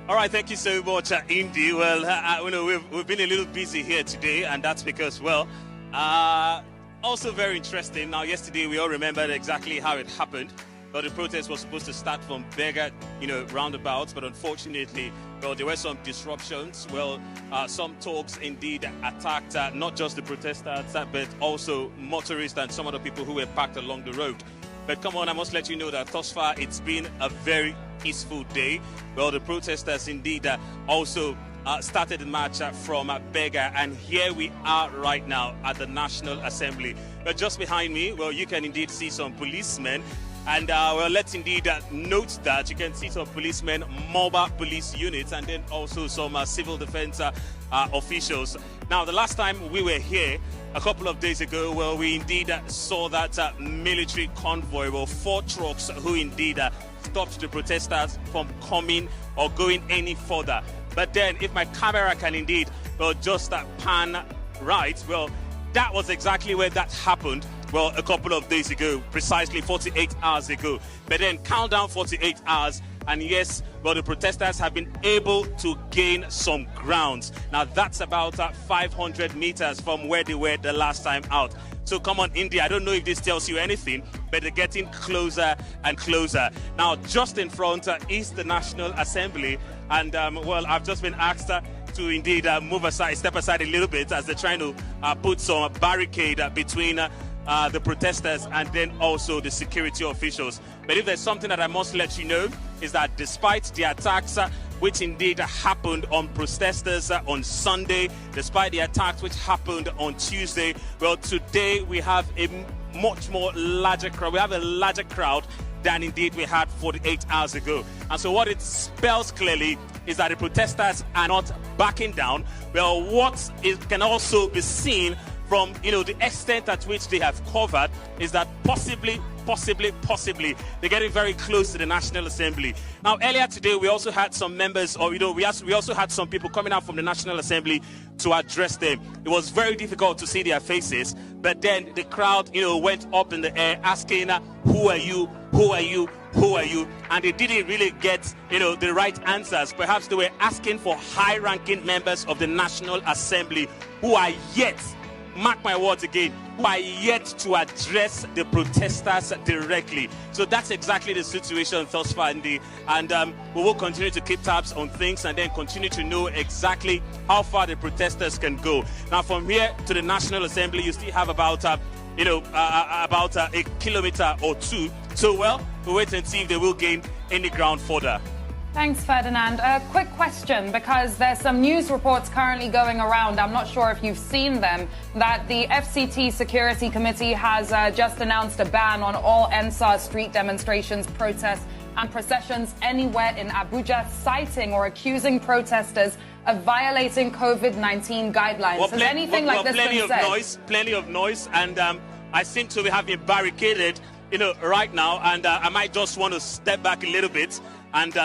All right, thank you so much, Indy. Well, we've been a little busy here today, and that's because, also very interesting. Now, yesterday we all remembered exactly how it happened. But the protest was supposed to start from Berger, roundabouts, but unfortunately, there were some disruptions. Some talks indeed attacked not just the protesters, but also motorists and some other people who were parked along the road. But come on, I must let you know that thus far it's been a very peaceful day. The protesters indeed also started the march from Berger, and here we are right now at the National Assembly. But just behind me, you can indeed see some policemen. And let's indeed note that you can see some policemen, mobile police units, and then also some civil defense officials. Now, the last time we were here, a couple of days ago, we indeed saw that military convoy, 4 trucks who indeed stopped the protesters from coming or going any further. But then, if my camera can indeed just pan right, that was exactly where that happened. A couple of days ago, precisely 48 hours ago. But then count down 48 hours, and yes, the protesters have been able to gain some grounds. Now, that's about 500 meters from where they were the last time out. So come on, India, I don't know if this tells you anything, but they're getting closer and closer. Now, just in front is the National Assembly, and I've just been asked to indeed step aside a little bit as they're trying to put some barricade between the protesters and then also the security officials. But if there's something that I must let you know, is that despite the attacks which indeed happened on protesters on Sunday, despite the attacks which happened on Tuesday, today we have a much more larger crowd. We have a larger crowd than indeed we had 48 hours ago. And so what it spells clearly is that the protesters are not backing down. What can also be seen from the extent at which they have covered is that possibly they're getting very close to the National Assembly. Now, earlier today we also had some members, we also had some people coming out from the National Assembly to address them. It was very difficult to see their faces, but then the crowd went up in the air asking, who are you, who are you, who are you? And they didn't really get the right answers. Perhaps they were asking for high-ranking members of the National Assembly who are yet, mark my words again, who are yet to address the protesters directly. So that's exactly the situation thus far, Andy. And we will continue to keep tabs on things and then continue to know exactly how far the protesters can go. Now, from here to the National Assembly, you still have about a kilometer or 2. So, we'll wait and see if they will gain any ground further. Thanks, Ferdinand. A quick question, because there's some news reports currently going around, I'm not sure if you've seen them, that the FCT Security Committee has just announced a ban on all NSAS street demonstrations, protests and processions anywhere in Abuja, citing or accusing protesters of violating COVID-19 guidelines. Has anything like this been said? Plenty of noise, and I seem to have been barricaded, right now, and I might just want to step back a little bit, and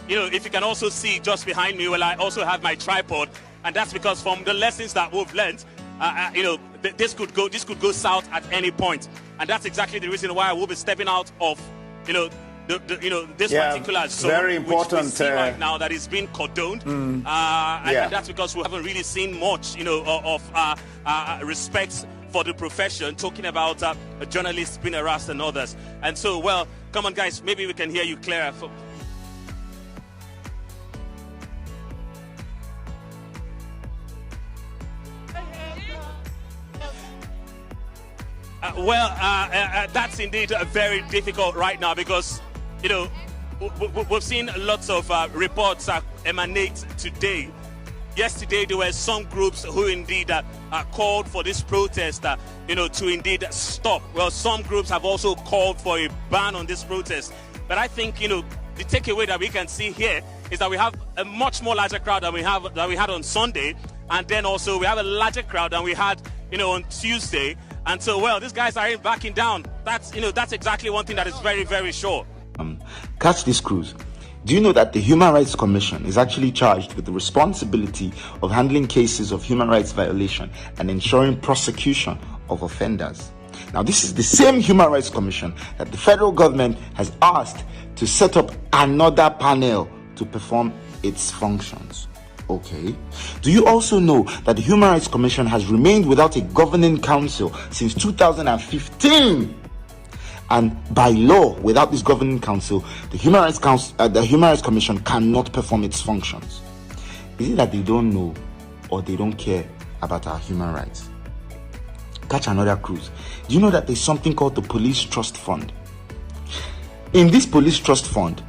if you can also see just behind me, I also have my tripod, and that's because from the lessons that we've learned, this could go south at any point, and that's exactly the reason why I will be stepping out of, this particular zone, very important, which we see right now that is being cordoned, and that's because we haven't really seen much, of respect for the profession, talking about journalists being harassed and others. And so, come on, guys, maybe we can hear you clearer. That's indeed very difficult right now because, we've seen lots of reports emanate today. Yesterday, there were some groups who indeed called for this protest, to indeed stop. Some groups have also called for a ban on this protest. But I think, the takeaway that we can see here is that we have a much more larger crowd than we had on Sunday, and then also we have a larger crowd than we had, on Tuesday. And so, these guys aren't backing down. That's exactly one thing that is very, very sure. Catch this cruise. Do you know that the Human Rights Commission is actually charged with the responsibility of handling cases of human rights violation and ensuring prosecution of offenders? Now, this is the same Human Rights Commission that the federal government has asked to set up another panel to perform its functions. Okay. Do you also know that the Human Rights Commission has remained without a governing council since 2015? And by law, without this governing council, the Human Rights Commission cannot perform its functions. Is it that they don't know or they don't care about our human rights? Catch another cruise. Do you know that there's something called the Police Trust Fund? In this Police Trust Fund,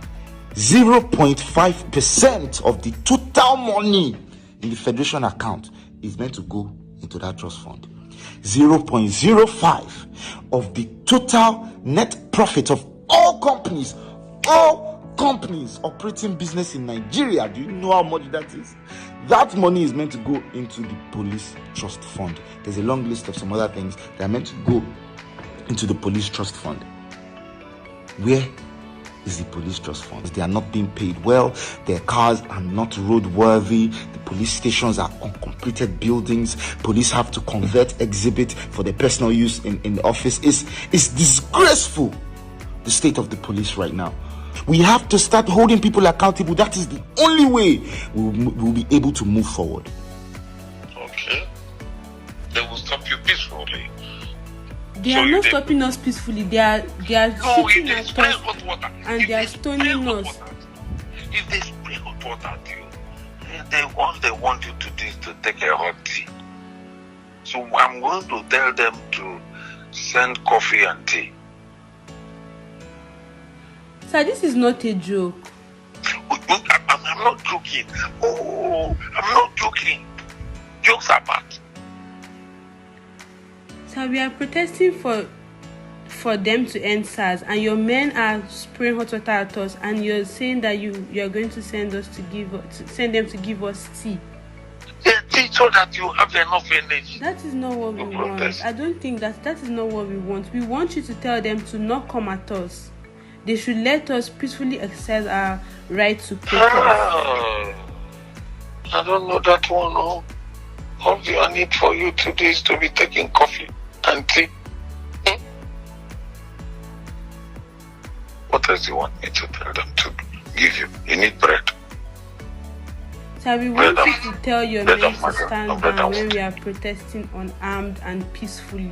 0.5% of the total money in the Federation account is meant to go into that trust fund. 0.05 of the total net profit of all companies operating business in Nigeria. Do you know how much that is? That money is meant to go into the Police Trust Fund. There's a long list of some other things that are meant to go into the Police Trust Fund. Where is the Police Trust Fund? They are not being paid well. Their cars are not roadworthy. The police stations are uncompleted buildings. Police have to convert exhibit for their personal use in the office. It's disgraceful, the state of the police right now. We have to start holding people accountable. That is the only way we'll be able to move forward. Okay. They will stop you peacefully. They are not stopping us peacefully. They are shooting at us and they are stoning us. If they spray hot water at you, they want you to do is to take a hot tea. So I'm going to tell them to send coffee and tea. Sir, this is not a joke. I'm not joking. Oh, I'm not joking. Jokes are bad. Sir, we are protesting for them to end SARS, and your men are spraying hot water at us, and you're saying that you are going to send them to give us tea. Yeah, tea so that you have enough energy. That is not what we want. I don't think that is not what we want. We want you to tell them to not come at us. They should let us peacefully exercise our right to protest. I don't know that one. No. All I need for you today is to be taking coffee and tea. What else do you want me to tell them to give you? You need bread. So we want you to tell your men to stand down when we are protesting unarmed and peacefully.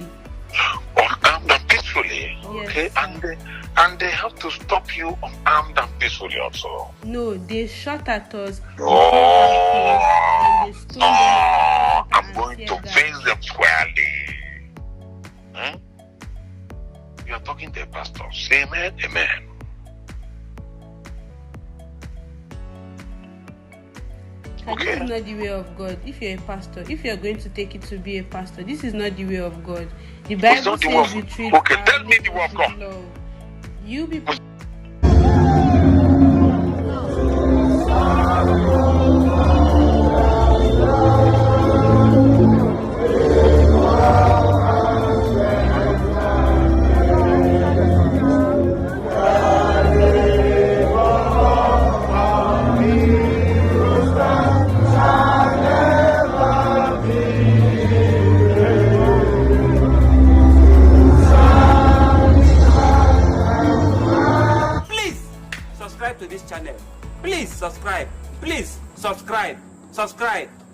Unarmed and peacefully? Yes, okay. And they have to stop you unarmed and peacefully also. No, they shot at us. Oh, and they stole them. I'm going to face them squarely. You are talking to a pastor. Say amen, amen. Okay. This is not the way of God. If you're a pastor, if you're going to take it to be a pastor, this is not the way of God. The Bible says you treat. Okay, tell me the way of God. Love. You be. To this channel, please subscribe,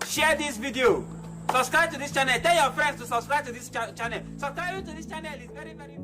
share this video, subscribe to this channel, tell your friends to subscribe to this channel. Subscribing to this channel is very, very